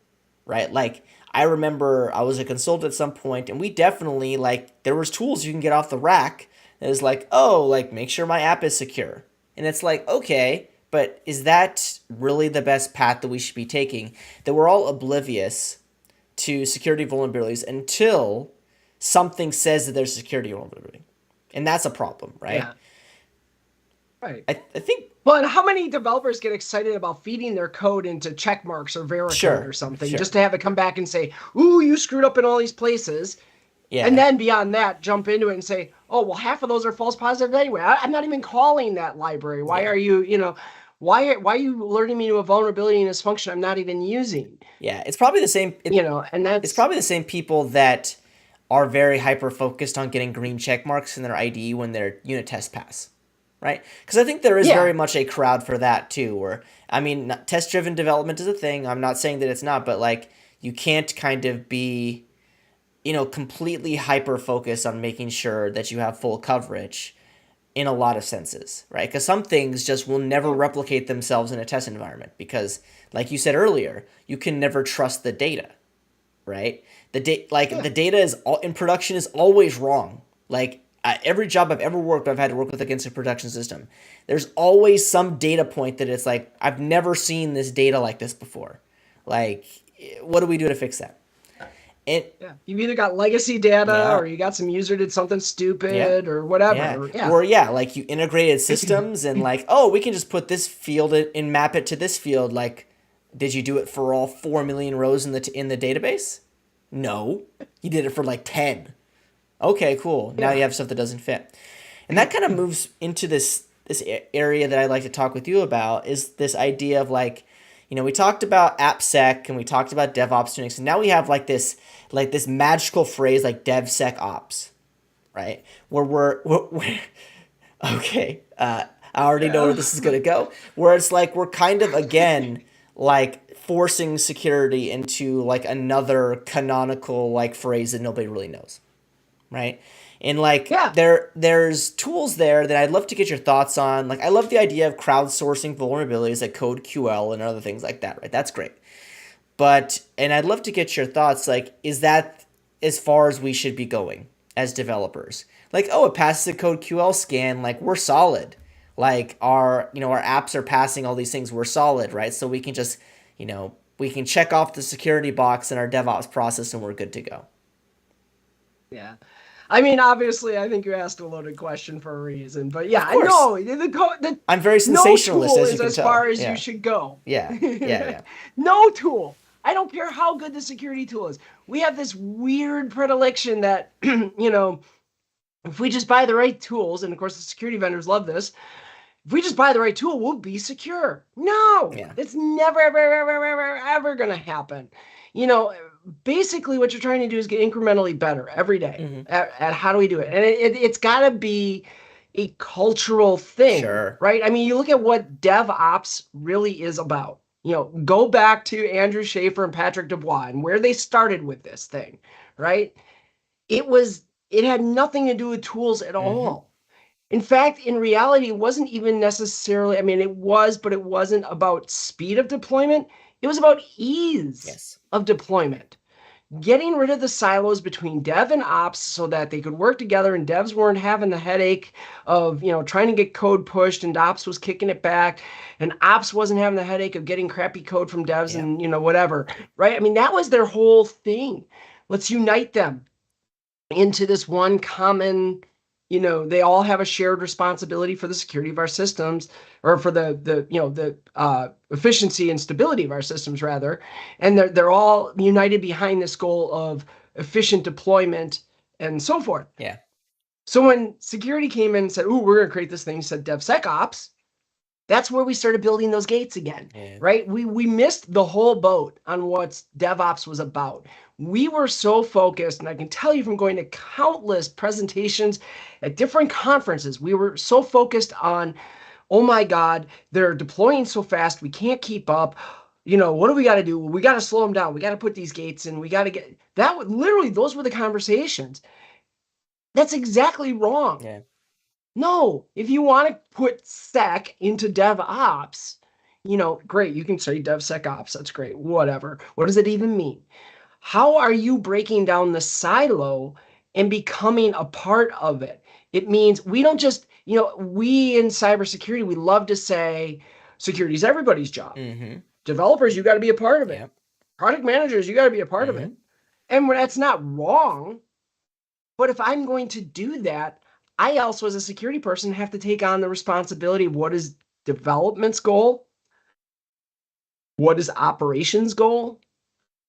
right? Like I remember I was a consultant at some point, and we definitely like there was tools you can get off the rack It is like, oh, like make sure my app is secure. And it's like, okay, but is that really the best path that we should be taking? That we're all oblivious to security vulnerabilities until something says that there's a security vulnerability. And that's a problem, right? Yeah. Right. I think. Well, and how many developers get excited about feeding their code into check marks or Veracode or Sure, something sure. just to have it come back and say, ooh, you screwed up in all these places. And Yeah, then beyond that, jump into it and say, oh, well, half of those are false positives anyway. I'm not even calling that library. Why yeah, are you, why are you alerting me to a vulnerability in this function I'm not even using? yeah. It's probably the same. And It's that's, probably the same people that are very hyper focused on getting green check marks in their ID when their unit test pass, right? Because I think there is yeah, very much a crowd for that too. Where I mean, test driven development is a thing. I'm not saying that it's not, but like you can't kind of be, completely hyper focused on making sure that you have full coverage in a lot of senses, right? Because some things just will never replicate themselves in a test environment because, like you said earlier, you can never trust the data, right? The yeah, data is all in production is always wrong. Like every job I've ever worked, I've had to work with against a production system. There's always some data point that it's like I've never seen this data like this before. Like, what do we do to fix that? It yeah. You've either got legacy data yeah or you got some user did something yeah stupid or yeah whatever. Yeah. or yeah like you integrated systems and like, oh, we can just put this field and map it to this field. Like, did you do it for all 4 million rows in the database? No, you did it for like 10. Okay, cool. Now Yeah. you have stuff that doesn't fit. And that kind of moves into this area that I'd like to talk with you about is this idea of like, we talked about AppSec and we talked about DevOps Unix, and now we have like this magical phrase like DevSecOps, right? Where we're okay. I already know where Yeah. this is gonna go. Where it's like we're kind of again like forcing security into like another canonical like phrase that nobody really knows, right? And like Yeah. there's tools there that I'd love to get your thoughts on. Like I love the idea of crowdsourcing vulnerabilities like CodeQL and other things like that, right? That's great. And I'd love to get your thoughts. Like, is that as far as we should be going as developers? Like, oh, it passes a CodeQL scan. Like, we're solid. Like our apps are passing all these things. We're solid, right? So we can just, we can check off the security box in our DevOps process and we're good to go. Yeah. I mean, obviously, I think you asked a loaded question for a reason, but Of yeah, course, no, the I'm very no sensationalist, tool as you is can as far tell. as you Yeah, should go. yeah, yeah, yeah, No tool. I don't care how good the security tool is. We have this weird predilection that, if we just buy the right tools, and of course the security vendors love this, if we just buy the right tool, we'll be secure. No, yeah. it's never, ever, ever, ever, ever, ever going to happen. You know, basically what you're trying to do is get incrementally better every day Mm-hmm. at how do we do it. And it's got to be a cultural thing, Sure. right? I mean, you look at what DevOps really is about. Go back to Andrew Schaefer and Patrick Dubois and where they started with this thing, right? It had nothing to do with tools at Mm-hmm. all. In fact, in reality, it wasn't even necessarily, I mean, it was, but it wasn't about speed of deployment. It was about ease Yes. of deployment. Getting rid of the silos between dev and ops so that they could work together and devs weren't having the headache of, trying to get code pushed and ops was kicking it back and ops wasn't having the headache of getting crappy code from devs Yeah. and, whatever, right? I mean, that was their whole thing. Let's unite them into this one common, they all have a shared responsibility for the security of our systems, or for the efficiency and stability of our systems rather, and they're all united behind this goal of efficient deployment and so forth. Yeah. So when security came in and said, "Ooh, we're going to create this thing," said DevSecOps, that's where we started building those gates again, Yeah. right? We missed the whole boat on what DevOps was about. We were so focused, and I can tell you from going to countless presentations at different conferences, we were so focused on, oh my God, they're deploying so fast, we can't keep up. What do we got to do? We got to slow them down. We got to put these gates in. We got to get that. Literally, those were the conversations. That's exactly wrong. Yeah. No, if you want to put sec into DevOps, great, you can say DevSecOps. That's great. Whatever. What does it even mean? How are you breaking down the silo and becoming a part of it? It means we don't just, we in cybersecurity, we love to say security is everybody's job. Mm-hmm. Developers, you got to be a part of it. Yep. Product managers, you got to be a part of Mm-hmm. it. And that's not wrong. But if I'm going to do that, I also, as a security person, have to take on the responsibility of what is development's goal, what is operations goal.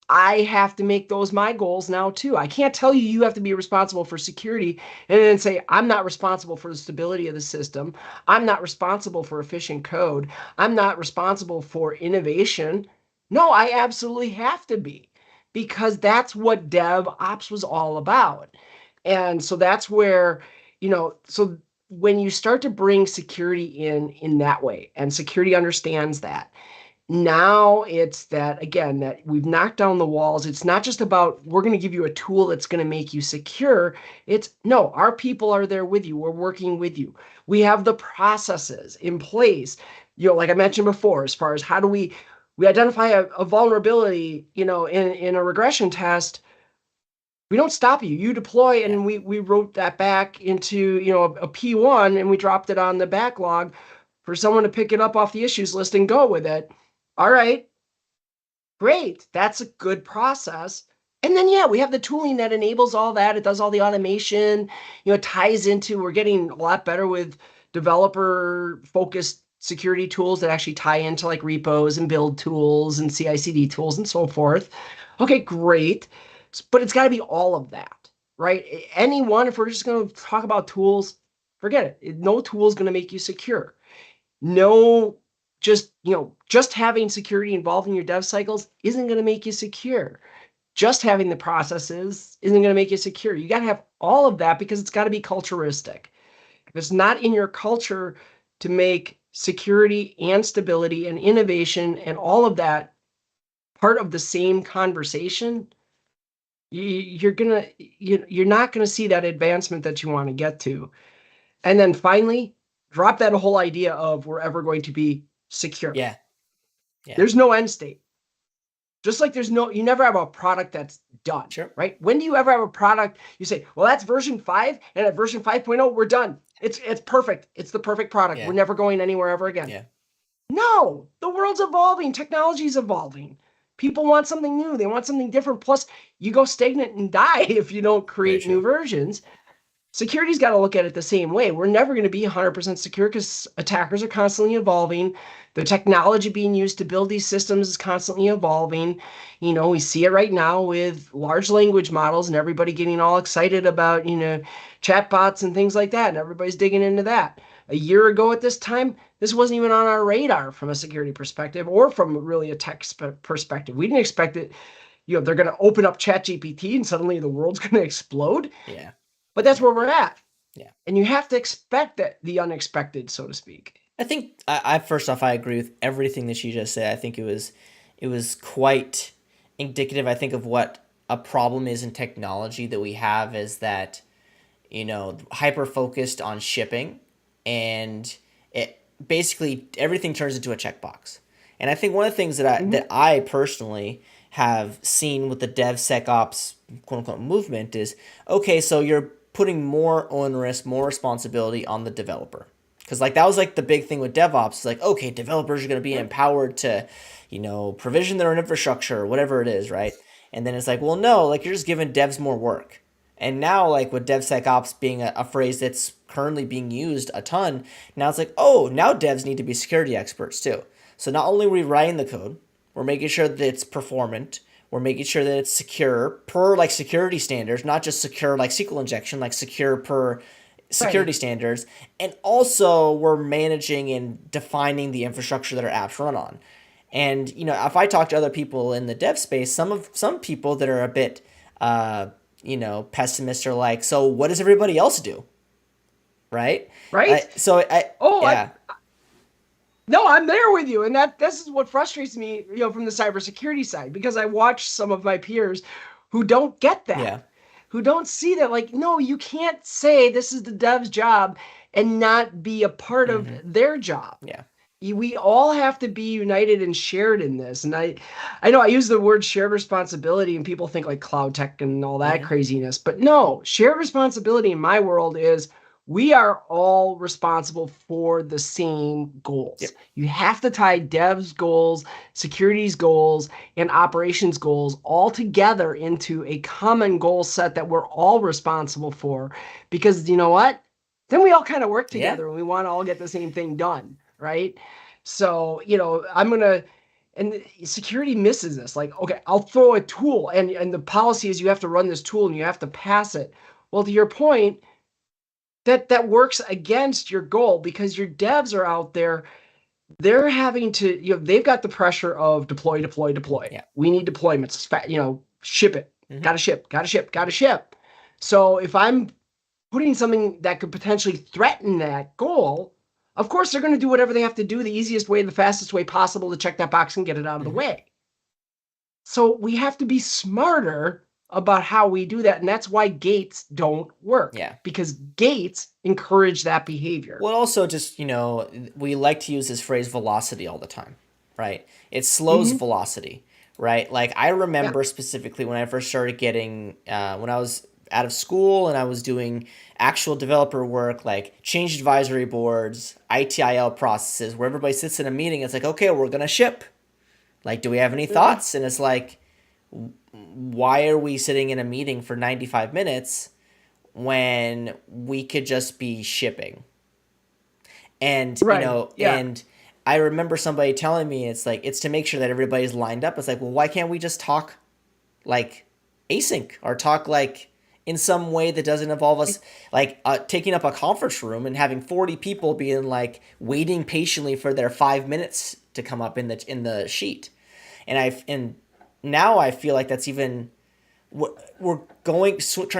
I have to make those my goals now too. I can't tell you you have to be responsible for security and then say, I'm not responsible for the stability of the system. I'm not responsible for efficient code. I'm not responsible for innovation. No, I absolutely have to be, because that's what DevOps was all about. And so that's where, so when you start to bring security in that way, and security understands that, now it's that, again, that we've knocked down the walls. It's not just about, we're going to give you a tool that's going to make you secure. It's no, our people are there with you. We're working with you. We have the processes in place. Like I mentioned before, as far as how do we identify a vulnerability, in a regression test. We don't stop you. You deploy, Yeah. and we wrote that back into, a P1, and we dropped it on the backlog for someone to pick it up off the issues list and go with it. All right, great. That's a good process. And then, yeah, we have the tooling that enables all that. It does all the automation, ties into, we're getting a lot better with developer focused security tools that actually tie into like repos and build tools and CI/CD tools and so forth. Okay, great. But it's got to be all of that, right? Anyone, if we're just going to talk about tools, forget it. No tool is going to make you secure. No, just having security involved in your dev cycles isn't going to make you secure. Just having the processes isn't going to make you secure. You got to have all of that, because it's got to be culturistic. If it's not in your culture to make security and stability and innovation and all of that part of the same conversation, you're not gonna see that advancement that you want to get to. And then finally, drop that whole idea of we're ever going to be secure. Yeah. Yeah. There's no end state. Just like you never have a product that's done, Sure. right? When do you ever have a product you say, well, that's version 5, and at version 5.0, we're done. It's perfect. It's the perfect product. Yeah. We're never going anywhere ever again. Yeah. No, the world's evolving. Technology's evolving. People want something new. They want something different. Plus, you go stagnant and die if you don't create new versions. Security's got to look at it the same way. We're never going to be 100% secure because attackers are constantly evolving. The technology being used to build these systems is constantly evolving. We see it right now with large language models and everybody getting all excited about, chatbots and things like that. And everybody's digging into that. A year ago at this time, this wasn't even on our radar from a security perspective or from really a tech perspective. We didn't expect it. They're going to open up ChatGPT and suddenly the world's going to explode. Yeah. But that's where we're at. Yeah. And you have to expect the unexpected, so to speak. I think I first off, I agree with everything that she just said. I think it was quite indicative, I think, of what a problem is in technology that we have, is that, hyper focused on shipping, and it basically everything turns into a checkbox. And I think one of the things that I personally have seen with the DevSecOps quote unquote movement is, okay, so you're putting more onerous, more responsibility on the developer. Because that was the big thing with DevOps. It's like, okay, developers are going to be empowered to, provision their own infrastructure or whatever it is, right? And then it's like, well, no, you're just giving devs more work. And now, with DevSecOps being a phrase that's currently being used a ton, now it's like, oh, now devs need to be security experts too. So not only are we writing the code, we're making sure that it's performant. We're making sure that it's secure per security standards, not just secure SQL injection, secure per security standards. And also we're managing and defining the infrastructure that our apps run on. And if I talk to other people in the dev space, some people that are a bit pessimists are like, so what does everybody else do? Right? No, I'm there with you. And this is what frustrates me, from the cybersecurity side, because I watch some of my peers who don't get that, who don't see that. No, you can't say this is the dev's job and not be a part of their job. Yeah. We all have to be united and shared in this. And I know I use the word shared responsibility and people think cloud tech and all that craziness, but no, shared responsibility in my world is we are all responsible for the same goals. Yep. You have to tie devs goals, securities goals, and operations goals all together into a common goal set that we're all responsible for. Because you know what? Then we all kind of work Yeah. together and we want to all get the same thing done, right? So, and security misses this. Like, okay, I'll throw a tool, and the policy is you have to run this tool and you have to pass it. Well, to your point, that works against your goal because your devs are out there. They're having to, they've got the pressure of deploy, deploy, deploy. Yeah. We need deployments. Ship it. Hmm. Gotta ship, gotta ship, gotta ship. So if I'm putting something that could potentially threaten that goal, of course they're going to do whatever they have to do the easiest way, the fastest way possible to check that box and get it out of the Hmm. way. So we have to be smarter about how we do that. And that's why gates don't work, Yeah. because gates encourage that behavior. Well, also just, we like to use this phrase velocity all the time, right? It slows Mm-hmm. velocity, right? Like I Yeah. remember specifically when I first started getting, when I was out of school and I was doing actual developer work, like change advisory boards, ITIL processes, where everybody sits in a meeting. It's like, okay, we're going to ship. Like, do we have any Mm-hmm. thoughts? And it's like, why are we sitting in a meeting for 95 minutes when we could just be shipping? And, Right. Yeah. and I remember somebody telling me it's like, it's to make sure that everybody's lined up. It's like, well, why can't we just talk like async or talk like in some way that doesn't involve us like taking up a conference room and having 40 people being like waiting patiently for their 5 minutes to come up in the sheet. And now I feel like that's even we're trying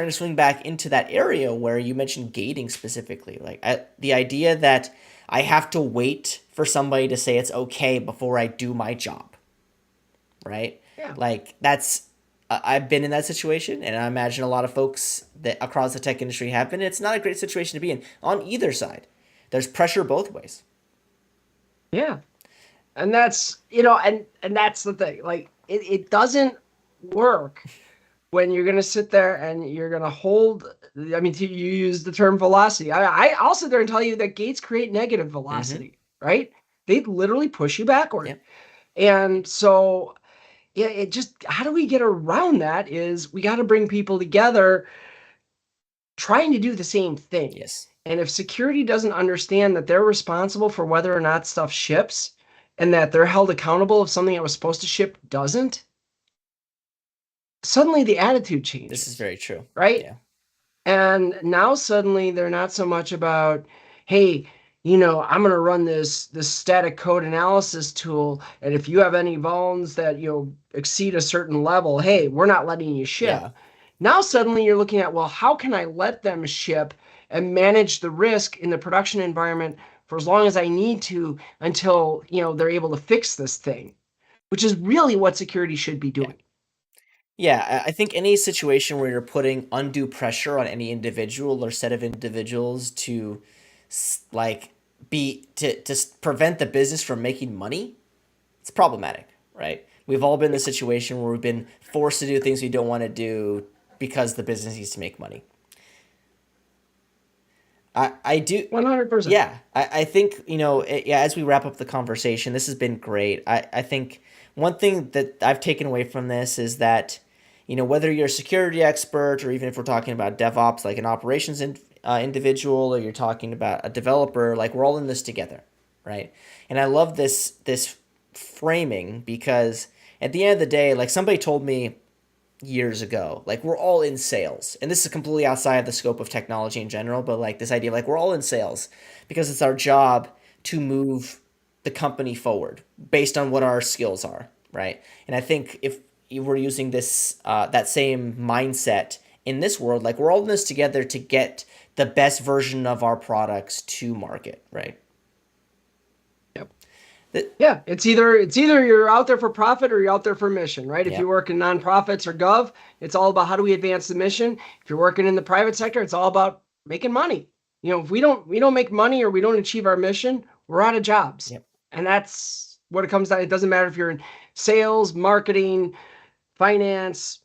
to swing back into that area where you mentioned gating specifically, like the idea that I have to wait for somebody to say it's okay before I do my job, right? Yeah. Like that's I've been in that situation, and I imagine a lot of folks that across the tech industry have been. It's not a great situation to be in on either side. There's pressure both ways. Yeah. And that's, and that's the thing. Like it doesn't work when you're going to sit there and you're going to hold, I mean, you use the term velocity. I'll sit there and tell you that gates create negative Mm-hmm. velocity, right? They literally push you backward. Yep. And so, yeah, it just, how do we get around that is we got to bring people together trying to do the same thing. Yes. And if security doesn't understand that they're responsible for whether or not stuff ships and that they're held accountable if something that was supposed to ship doesn't, suddenly the attitude This is changes, very true. right? Yeah. And now suddenly they're not so much about, hey, I'm going to run this static code analysis tool, and if you have any vulns that exceed a certain level, hey, we're not letting you ship. Yeah. Now suddenly you're looking at, well, how can I let them ship and manage the risk in the production environment for as long as I need to until they're able to fix this thing, which is really what security should be Yeah. doing. Yeah, I think any situation where you're putting undue pressure on any individual or set of individuals to like prevent the business from making money, it's problematic, right? We've all been in the situation where we've been forced to do things we don't want to do because the business needs to make money. I do. 100%. Yeah, I think, yeah, as we wrap up the conversation, this has been great. I think one thing that I've taken away from this is that, whether you're a security expert or even if we're talking about DevOps, like an operations individual, or you're talking about a developer, like we're all in this together, right? And I love this framing because at the end of the day, like somebody told me years ago. Like we're all in sales. And this is completely outside of the scope of technology in general, but like this idea of like we're all in sales because it's our job to move the company forward based on what our skills are, right? And I think if you were using this that same mindset in this world, like we're all in this together to get the best version of our products to market, right? Yep. That, Yeah, it's either you're out there for profit or you're out there for mission, right? If yeah, you work in nonprofits or gov, it's all about how do we advance the mission. If you're working in the private sector, it's all about making money. If we don't make money or we don't achieve our mission, we're out of jobs. yeah, And that's what it comes down. It doesn't matter if you're in sales, marketing, finance,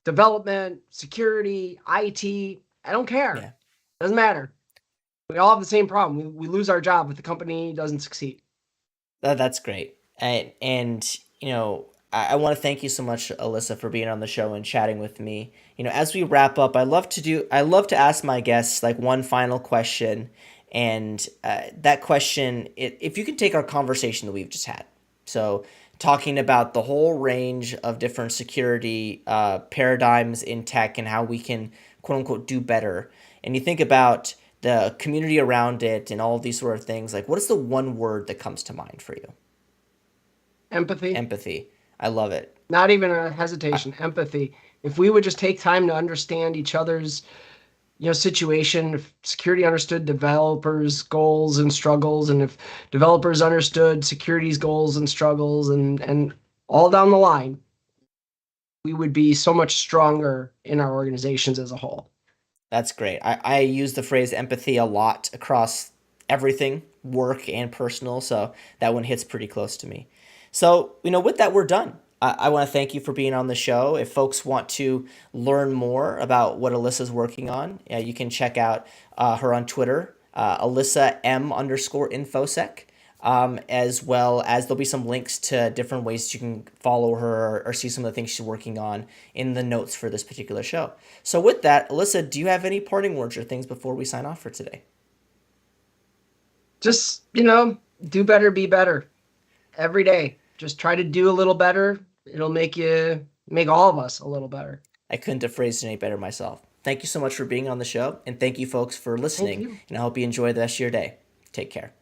development, security, IT. I don't care. yeah. Doesn't matter. We all have the same problem. We lose our job if the company doesn't succeed. That's great. And I want to thank you so much, Alyssa, for being on the show and chatting with me. As we wrap up, I love to ask my guests like one final question, and that question, if you can take our conversation that we've just had, so talking about the whole range of different security paradigms in tech and how we can quote unquote do better, and you think about the community around it and all of these sort of things, like what is the one word that comes to mind for you? Empathy, Empathy. I love it. not even a I, hesitation. Empathy. If we would just take time to understand each other's situation, if security understood developers goals and struggles, and if developers understood security's goals and struggles, and all down the line, we would be so much stronger in our organizations as a whole. that's great. I use the phrase empathy a lot across everything, work and personal, so that one hits pretty close to me. So, with that, we're done. I want to thank you for being on the show. If folks want to learn more about what Alyssa's working on, you can check out her on Twitter, Alyssa M underscore infosec. As well as there'll be some links to different ways you can follow her or see some of the things she's working on in the notes for this particular show. So with that, Alyssa, do you have any parting words or things before we sign off for today? Just, do better, be better every day. Just try to do a little better. It'll make all of us a little better. I couldn't have phrased it any better myself. Thank you so much for being on the show, and thank you folks for Thank listening, you. and I hope you enjoy the rest of your day. Take care.